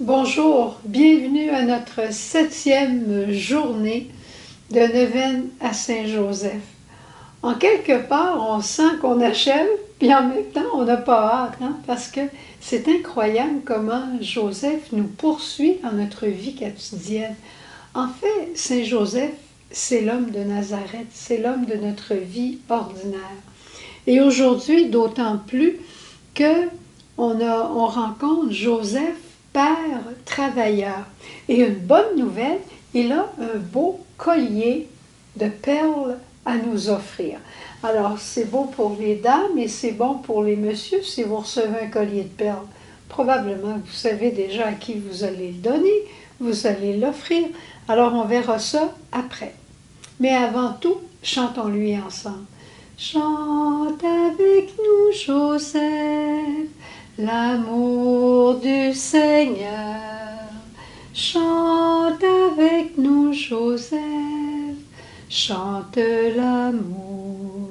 Bonjour, bienvenue à notre 7e journée de neuvaine à Saint-Joseph. En quelque part, on sent qu'on achève, puis en même temps, on n'a pas hâte, parce que c'est incroyable comment Joseph nous poursuit dans notre vie quotidienne. En fait, Saint-Joseph, c'est l'homme de Nazareth, c'est l'homme de notre vie ordinaire. Et aujourd'hui, d'autant plus que on rencontre Joseph, père travailleur. Et une bonne nouvelle, il a un beau collier de perles à nous offrir. Alors, c'est beau pour les dames et c'est bon pour les messieurs si vous recevez un collier de perles. Probablement, vous savez déjà à qui vous allez le donner, vous allez l'offrir. Alors, on verra ça après. Mais avant tout, chantons-lui ensemble. Chante avec nous, Joseph, l'amour du Seigneur. Chante avec nous, Joseph, chante l'amour.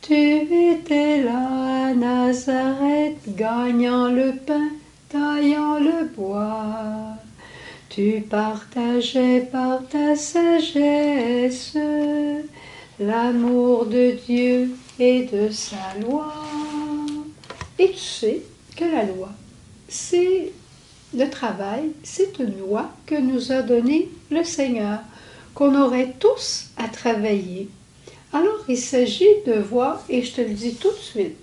Tu étais là à Nazareth, gagnant le pain, taillant le bois. Tu partageais par ta sagesse l'amour de Dieu et de sa loi. Et tu sais que la loi, c'est le travail, c'est une loi que nous a donnée le Seigneur, qu'on aurait tous à travailler. Alors il s'agit de voir, et je te le dis tout de suite,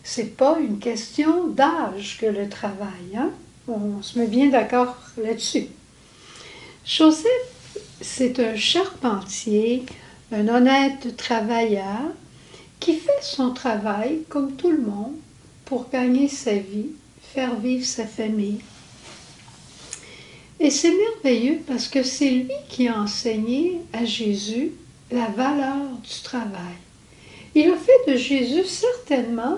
c'est pas une question d'âge que le travail, on se met bien d'accord là-dessus. Joseph, c'est un charpentier, un honnête travailleur qui fait son travail comme tout le monde pour gagner sa vie, faire vivre sa famille. Et c'est merveilleux parce que c'est lui qui a enseigné à Jésus la valeur du travail. Il a fait de Jésus certainement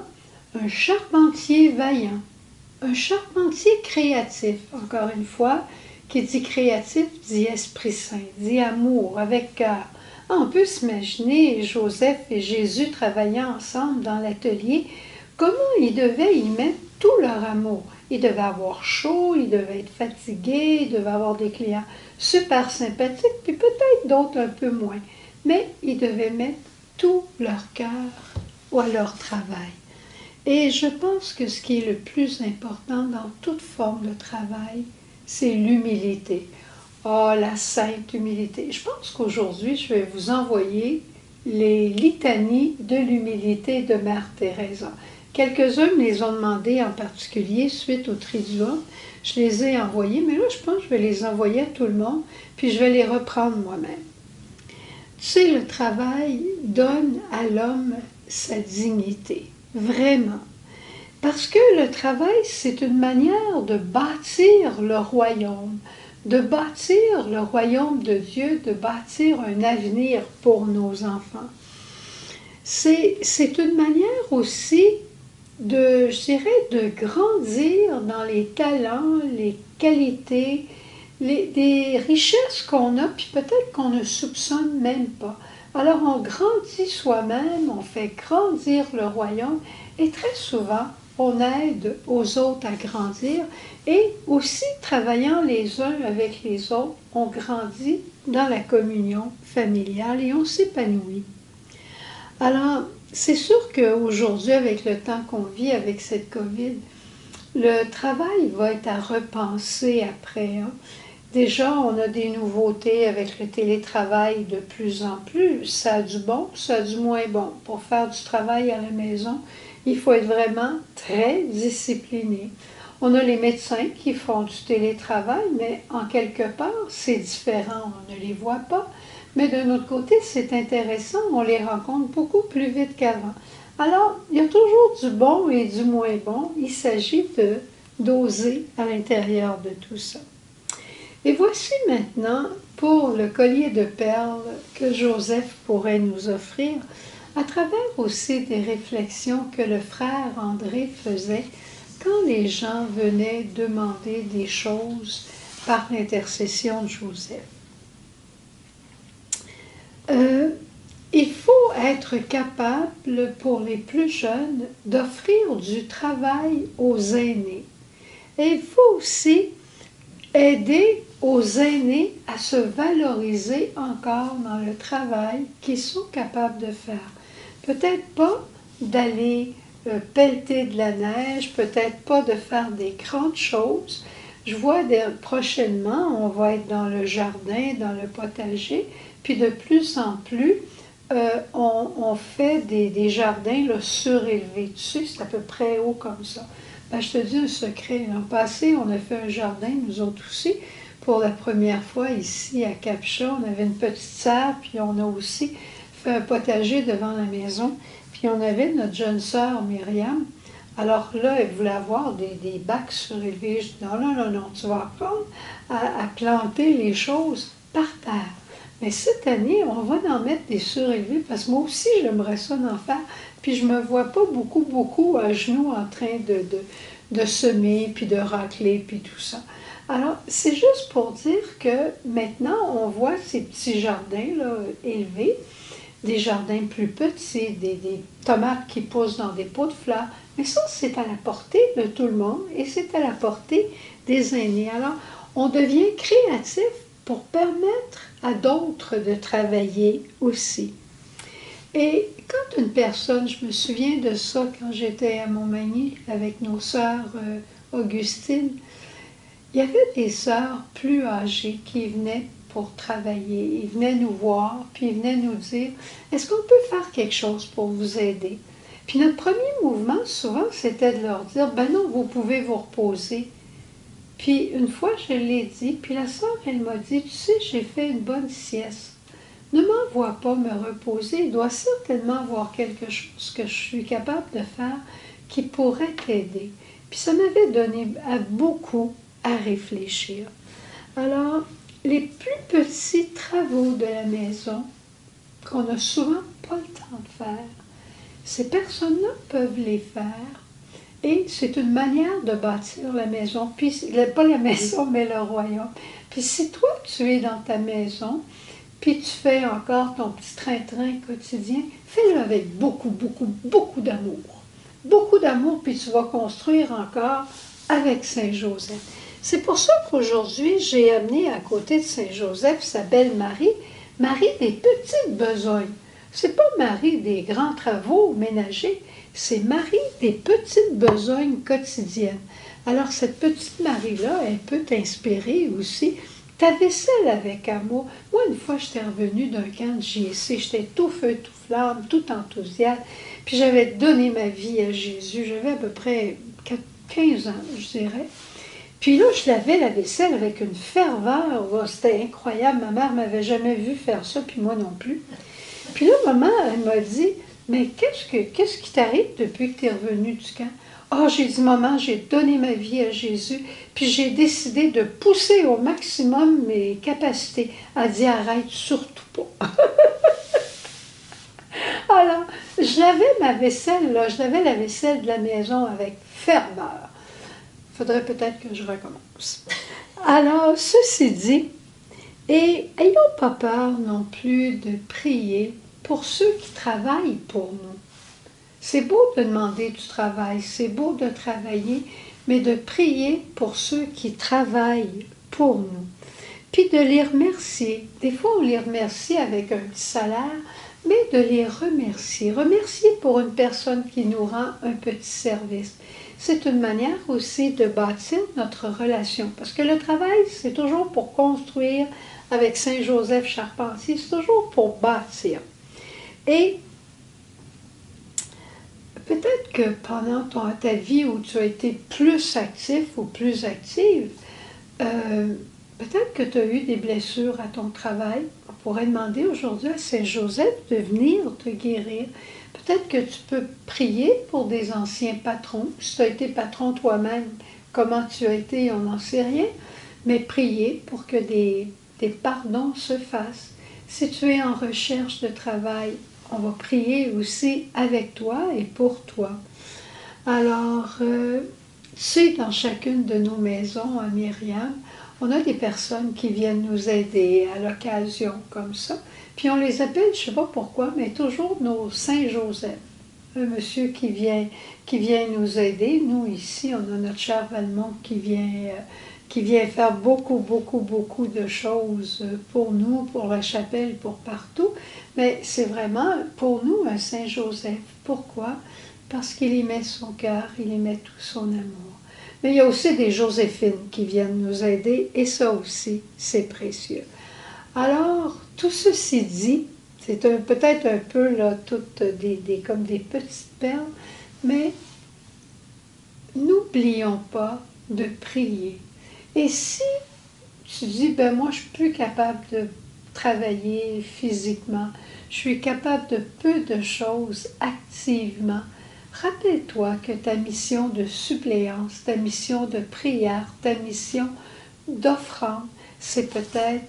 un charpentier vaillant, un charpentier créatif, encore une fois, qui dit créatif, dit Esprit Saint, dit amour, avec cœur. On peut s'imaginer Joseph et Jésus travaillant ensemble dans l'atelier, comment ils devaient y mettre tout leur amour. Ils devaient avoir chaud, ils devaient être fatigués, ils devaient avoir des clients super sympathiques, puis peut-être d'autres un peu moins. Mais ils devaient mettre tout leur cœur à leur travail. Et je pense que ce qui est le plus important dans toute forme de travail, c'est l'humilité. Oh, la sainte humilité. Je pense qu'aujourd'hui, je vais vous envoyer les litanies de l'humilité de Mère Teresa. Quelques-uns me les ont demandées en particulier suite au Triduum. Je les ai envoyées, mais là, je pense que je vais les envoyer à tout le monde, puis je vais les reprendre moi-même. Tu sais, le travail donne à l'homme sa dignité, vraiment. Parce que le travail, c'est une manière de bâtir le royaume de Dieu, de bâtir un avenir pour nos enfants. C'est une manière aussi de, je dirais, de grandir dans les talents, les qualités, des richesses qu'on a, puis peut-être qu'on ne soupçonne même pas. Alors on grandit soi-même, on fait grandir le royaume, et très souvent, on aide aux autres à grandir, et aussi travaillant les uns avec les autres, on grandit dans la communion familiale et on s'épanouit. Alors, c'est sûr qu'aujourd'hui, avec le temps qu'on vit avec cette COVID, le travail va être à repenser après. Déjà, on a des nouveautés avec le télétravail de plus en plus. Ça a du bon, ça a du moins bon. Pour faire du travail à la maison, il faut être vraiment très discipliné. On a les médecins qui font du télétravail, mais en quelque part, c'est différent. On ne les voit pas. Mais d'un autre côté, c'est intéressant. On les rencontre beaucoup plus vite qu'avant. Alors, il y a toujours du bon et du moins bon. Il s'agit de doser à l'intérieur de tout ça. Et voici maintenant pour le collier de perles que Joseph pourrait nous offrir, à travers aussi des réflexions que le frère André faisait quand les gens venaient demander des choses par l'intercession de Joseph. Il faut être capable, pour les plus jeunes, d'offrir du travail aux aînés. Et il faut aussi aider aux aînés à se valoriser encore dans le travail qu'ils sont capables de faire. Peut-être pas d'aller pelleter de la neige, peut-être pas de faire des grandes choses. Je vois prochainement, on va être dans le jardin, dans le potager, puis de plus en plus, on fait des jardins là, surélevés. Tu sais, c'est à peu près haut comme ça. Ben, je te dis un secret. L'an passé, on a fait un jardin, nous autres aussi, pour la première fois ici à Cap-Chat. On avait une petite serre, puis on a aussi fait un potager devant la maison. Puis on avait notre jeune sœur Myriam. Alors là, elle voulait avoir des bacs surélevés. Je dis non, non, non, non, tu vas apprendre à planter les choses par terre. Mais cette année, on va en mettre des surélevés parce que moi aussi, j'aimerais ça d'en faire. Puis je me vois pas beaucoup à genoux en train de semer, puis de racler, puis tout ça. Alors, c'est juste pour dire que maintenant, on voit ces petits jardins-là élevés, des jardins plus petits, des tomates qui poussent dans des pots de fleurs. Mais ça, c'est à la portée de tout le monde et c'est à la portée des aînés. Alors, on devient créatif pour permettre à d'autres de travailler aussi. Et quand une personne, je me souviens de ça quand j'étais à Montmagny avec nos sœurs Augustine, il y avait des sœurs plus âgées qui venaient pour travailler. Ils venaient nous voir, puis ils venaient nous dire « Est-ce qu'on peut faire quelque chose pour vous aider? » Puis notre premier mouvement, souvent, c'était de leur dire « Ben non, vous pouvez vous reposer. » Puis une fois, je l'ai dit, puis la sœur, elle m'a dit « Tu sais, j'ai fait une bonne sieste. Ne m'envoie pas me reposer, il doit certainement avoir quelque chose que je suis capable de faire qui pourrait t'aider. » Puis ça m'avait donné beaucoup à réfléchir. Alors, les plus petits travaux de la maison, qu'on n'a souvent pas le temps de faire, ces personnes-là peuvent les faire et c'est une manière de bâtir la maison, puis pas la maison, mais le royaume. Puis si toi, tu es dans ta maison, puis tu fais encore ton petit train-train quotidien, fais-le avec beaucoup d'amour. Beaucoup d'amour, puis tu vas construire encore avec Saint-Joseph. C'est pour ça qu'aujourd'hui, j'ai amené à côté de Saint-Joseph sa belle Marie, Marie des petites besognes. C'est pas Marie des grands travaux ménagers, c'est Marie des petites besognes quotidiennes. Alors cette petite Marie-là, elle peut t'inspirer aussi. Ta vaisselle avec amour. Moi, une fois, j'étais revenue d'un camp de JC, j'étais tout feu, tout flamme, tout enthousiaste, puis j'avais donné ma vie à Jésus. J'avais à peu près 15 ans, je dirais. Puis là, je lavais la vaisselle avec une ferveur. Oh, c'était incroyable. Ma mère ne m'avait jamais vu faire ça, puis moi non plus. Puis là, maman, elle m'a dit, « Mais qu'est-ce qui t'arrive depuis que tu es revenue du camp? » Oh, j'ai dit, « Maman, j'ai donné ma vie à Jésus, puis j'ai décidé de pousser au maximum mes capacités. » Elle dit, « Arrête, surtout pas. » Alors, je lavais ma vaisselle, là, je lavais la vaisselle de la maison avec ferveur. Il faudrait peut-être que je recommence. Alors, ceci dit, et ayons pas peur non plus de prier pour ceux qui travaillent pour nous. C'est beau de demander du travail, c'est beau de travailler, mais de prier pour ceux qui travaillent pour nous. Puis de les remercier. Des fois, on les remercie avec un petit salaire, mais de les remercier. Remercier pour une personne qui nous rend un petit service. C'est une manière aussi de bâtir notre relation. Parce que le travail, c'est toujours pour construire avec Saint-Joseph Charpentier, c'est toujours pour bâtir. Et peut-être que pendant ta vie où tu as été plus actif ou plus active, peut-être que tu as eu des blessures à ton travail. On pourrait demander aujourd'hui à Saint-Joseph de venir te guérir. Peut-être que tu peux prier pour des anciens patrons. Si tu as été patron toi-même, comment tu as été, on n'en sait rien. Mais prier pour que des pardons se fassent. Si tu es en recherche de travail, on va prier aussi avec toi et pour toi. Alors, tu sais, dans chacune de nos maisons à Myriam, on a des personnes qui viennent nous aider à l'occasion comme ça. Puis on les appelle, je ne sais pas pourquoi, mais toujours nos Saint-Joseph. Un monsieur qui vient nous aider. Nous, ici, on a notre cher Valmont qui vient qui vient faire beaucoup, beaucoup, beaucoup de choses pour nous, pour la chapelle, pour partout. Mais c'est vraiment pour nous un Saint Joseph. Pourquoi? Parce qu'il y met son cœur, il y met tout son amour. Mais il y a aussi des Joséphines qui viennent nous aider, et ça aussi, c'est précieux. Alors, tout ceci dit, c'est peut-être un peu là, toutes comme des petites perles, mais n'oublions pas de prier. Et si tu dis, ben moi je suis plus capable de travailler physiquement, je suis capable de peu de choses activement, rappelle-toi que ta mission de suppléance, ta mission de prière, ta mission d'offrande, c'est peut-être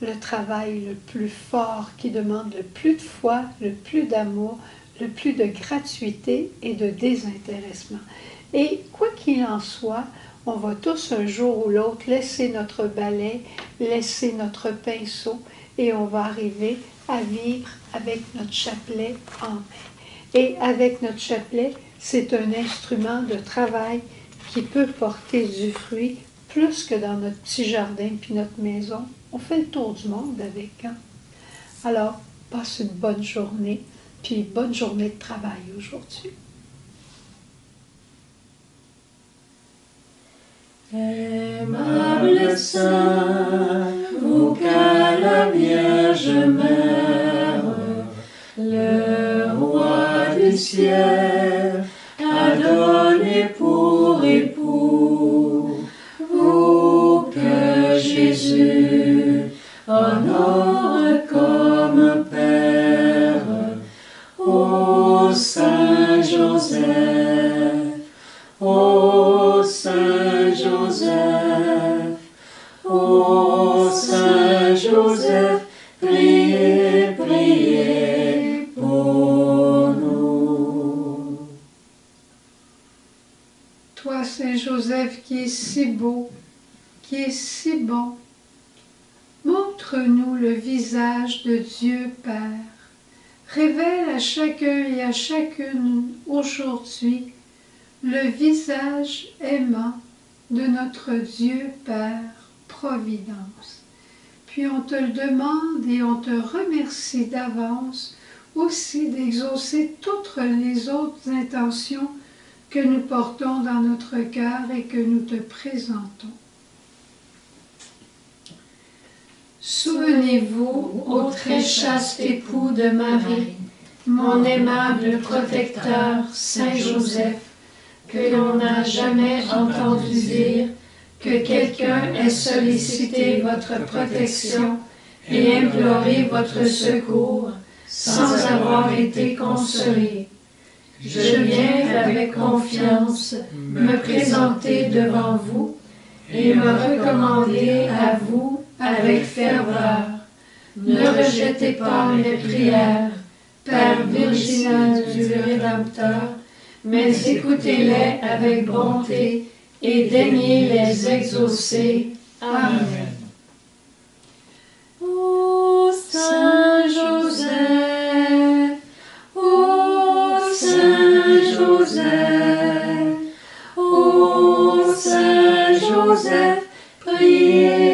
le travail le plus fort qui demande le plus de foi, le plus d'amour, le plus de gratuité et de désintéressement. Et quoi qu'il en soit, on va tous un jour ou l'autre laisser notre balai, laisser notre pinceau et on va arriver à vivre avec notre chapelet en main. Et avec notre chapelet, c'est un instrument de travail qui peut porter du fruit plus que dans notre petit jardin puis notre maison. On fait le tour du monde avec. Hein? Alors, passe une bonne journée, puis bonne journée de travail aujourd'hui. Aimable Saint, vous qu'à la Vierge Mère, le Roi du ciel a donné pour époux, vous que Jésus honore comme Père, ô Saint Joseph, ô Saint Joseph, ô Saint Joseph, priez, priez pour nous. Toi, Saint Joseph, qui est si beau, qui est si bon, montre-nous le visage de Dieu Père. Révèle à chacun et à chacune aujourd'hui le visage aimant de notre Dieu Père Providence. Puis on te le demande et on te remercie d'avance aussi d'exaucer toutes les autres intentions que nous portons dans notre cœur et que nous te présentons. Souvenez-vous, ô très chaste époux de Marie, mon aimable protecteur, Saint Joseph, que l'on n'a jamais entendu dire que quelqu'un ait sollicité votre protection et imploré votre secours sans avoir été consolé. Je viens avec confiance me présenter devant vous et me recommander à vous avec ferveur. Ne rejetez pas mes prières, Père virginal du Rédempteur, mais écoutez-les avec bonté et daignez les exaucer. Amen. Ô Saint Joseph, ô Saint Joseph, ô Saint Joseph, priez